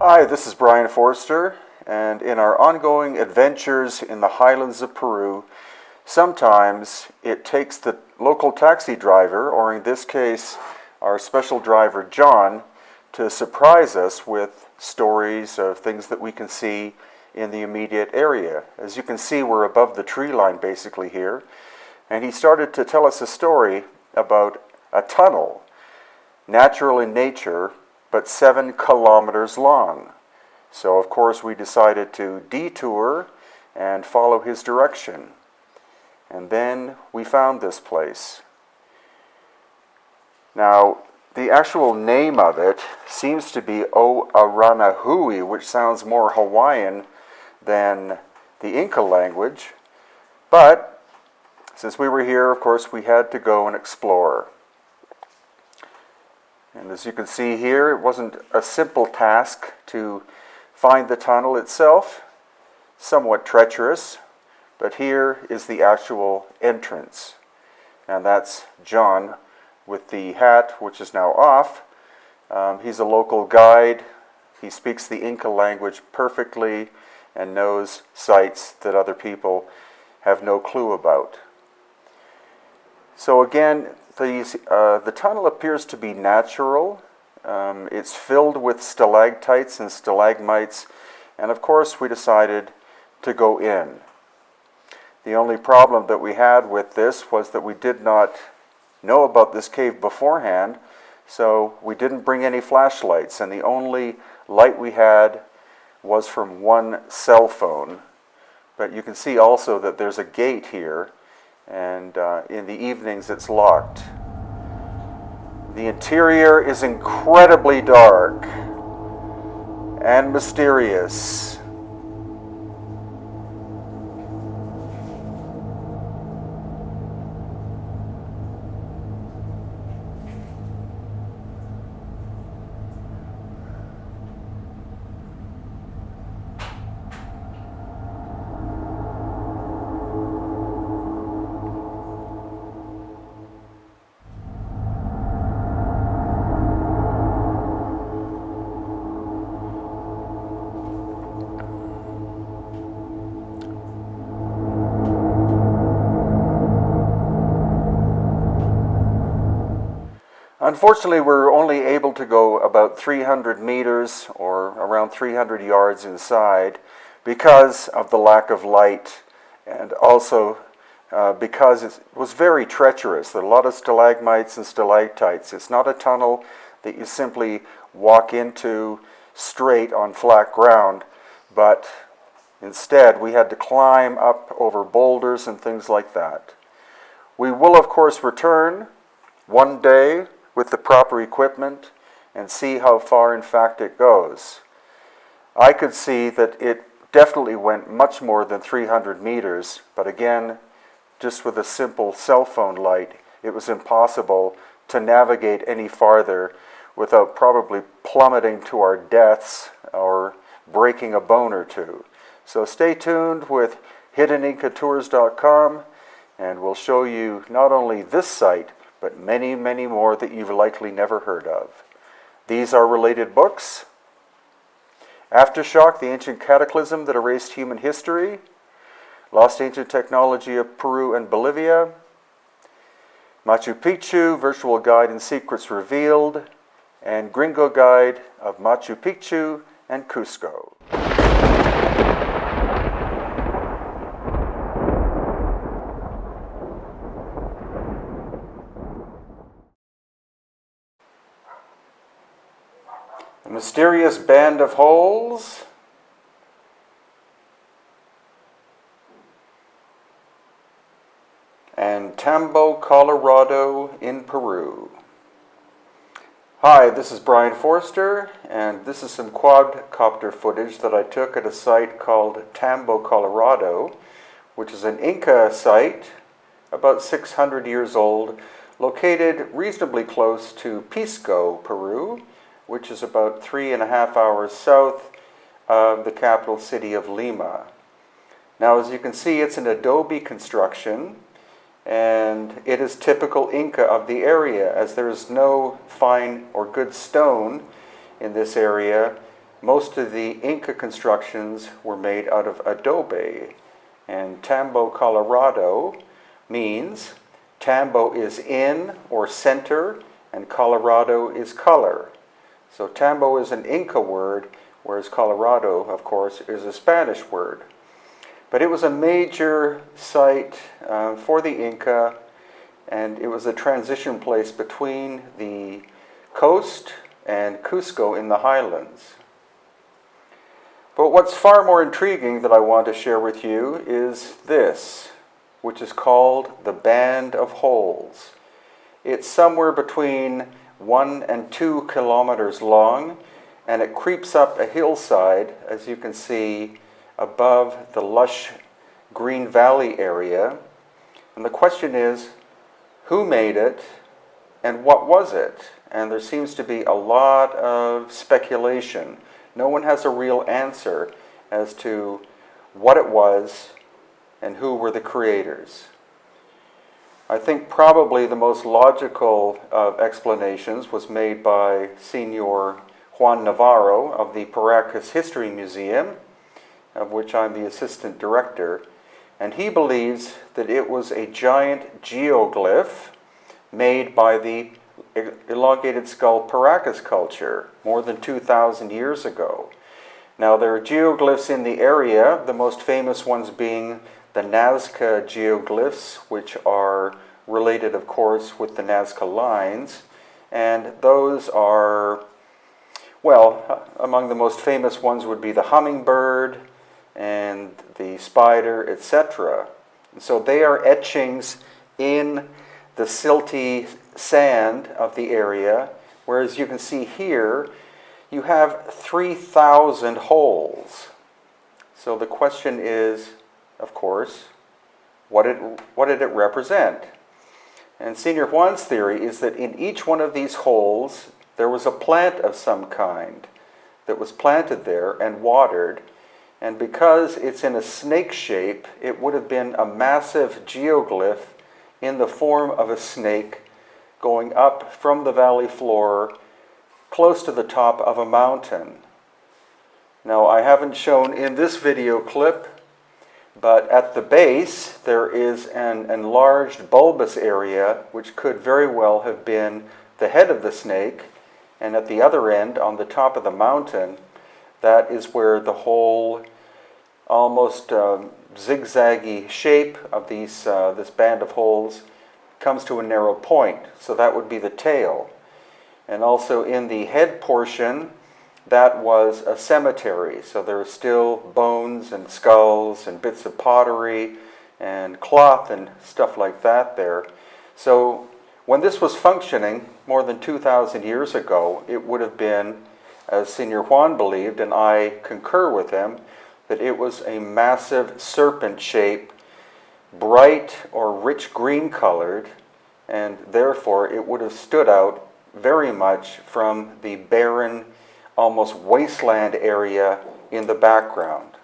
Hi, this is Brian Forster, and in our ongoing adventures in the highlands of Peru, sometimes it takes the local taxi driver, or in this case, our special driver John, to surprise us with stories of things that we can see in the immediate area. As you can see, we're above the tree line basically here, and he started to tell us a story about a tunnel, natural in nature, but 7 kilometers long. So of course we decided to detour and follow his direction. And then we found this place. Now, the actual name of it seems to be O-Aranahui, which sounds more Hawaiian than the Inca language. But since we were here, of course, we had to go and explore. And as you can see here, it wasn't a simple task to find the tunnel itself, somewhat treacherous, but here is the actual entrance. And that's John with the hat, which is now off. He's a local guide. He speaks the Inca language perfectly and knows sites that other people have no clue about. So again, the tunnel appears to be natural. It's filled with stalactites and stalagmites, and of course we decided to go in. The only problem that we had with this was that we did not know about this cave beforehand, so we didn't bring any flashlights, and the only light we had was from one cell phone. But you can see also that there's a gate here, and in the evenings it's locked. The interior is incredibly dark and mysterious. Unfortunately, we're only able to go about 300 meters or around 300 yards inside because of the lack of light, and also because it was very treacherous. There are a lot of stalagmites and stalactites. It's not a tunnel that you simply walk into straight on flat ground, but instead we had to climb up over boulders and things like that. We will, of course, return one day with the proper equipment and see how far in fact it goes. I could see that it definitely went much more than 300 meters, but again, just with a simple cell phone light, it was impossible to navigate any farther without probably plummeting to our deaths or breaking a bone or two. So stay tuned with hiddenincatours.com, and we'll show you not only this site, but many, many more that you've likely never heard of. These are related books: Aftershock, the Ancient Cataclysm That Erased Human History, Lost Ancient Technology of Peru and Bolivia, Machu Picchu, Virtual Guide and Secrets Revealed, and Gringo Guide of Machu Picchu and Cusco. A mysterious band of holes, and Tambo, Colorado in Peru. Hi, this is Brian Forster, and this is some quadcopter footage that I took at a site called Tambo, Colorado, which is an Inca site about 600 years old, located reasonably close to Pisco, Peru, which is about 3.5 hours south of the capital city of Lima. Now, as you can see, it's an adobe construction, and it is typical Inca of the area, as there is no fine or good stone in this area. Most of the Inca constructions were made out of adobe, and Tambo, Colorado means Tambo is in or center, and Colorado is color. So Tambo is an Inca word, whereas Colorado, of course, is a Spanish word. But it was a major site for the Inca, and it was a transition place between the coast and Cusco in the highlands. But what's far more intriguing that I want to share with you is this, which is called the Band of Holes. It's somewhere between 1 and 2 kilometers long, and it creeps up a hillside, as you can see, above the lush green valley area. And the question is, who made it and what was it? And there seems to be a lot of speculation. No one has a real answer as to what it was and who were the creators. I think probably the most logical of explanations was made by Senor Juan Navarro of the Paracas History Museum, of which I'm the assistant director, and he believes that it was a giant geoglyph made by the elongated skull Paracas culture more than 2,000 years ago. Now, there are geoglyphs in the area, the most famous ones being the Nazca geoglyphs, which are related, of course, with the Nazca lines, and those are, well, among the most famous ones would be the hummingbird and the spider, etc. And so they are etchings in the silty sand of the area, whereas you can see here, you have 3,000 holes. So the question is, of course, what did it represent? And Senor Juan's theory is that in each one of these holes, there was a plant of some kind that was planted there and watered, and because it's in a snake shape, it would have been a massive geoglyph in the form of a snake going up from the valley floor close to the top of a mountain. Now, I haven't shown in this video clip, but at the base there is an enlarged bulbous area which could very well have been the head of the snake, and at the other end, on the top of the mountain, that is where the whole almost zigzaggy shape of this band of holes comes to a narrow point. So that would be the tail. And also in the head portion, that was a cemetery. So there are still bones and skulls and bits of pottery and cloth and stuff like that there. So when this was functioning more than 2,000 years ago, it would have been, as Senor Juan believed, and I concur with him, that it was a massive serpent shape, bright or rich green colored, and therefore it would have stood out very much from the barren, almost wasteland area in the background.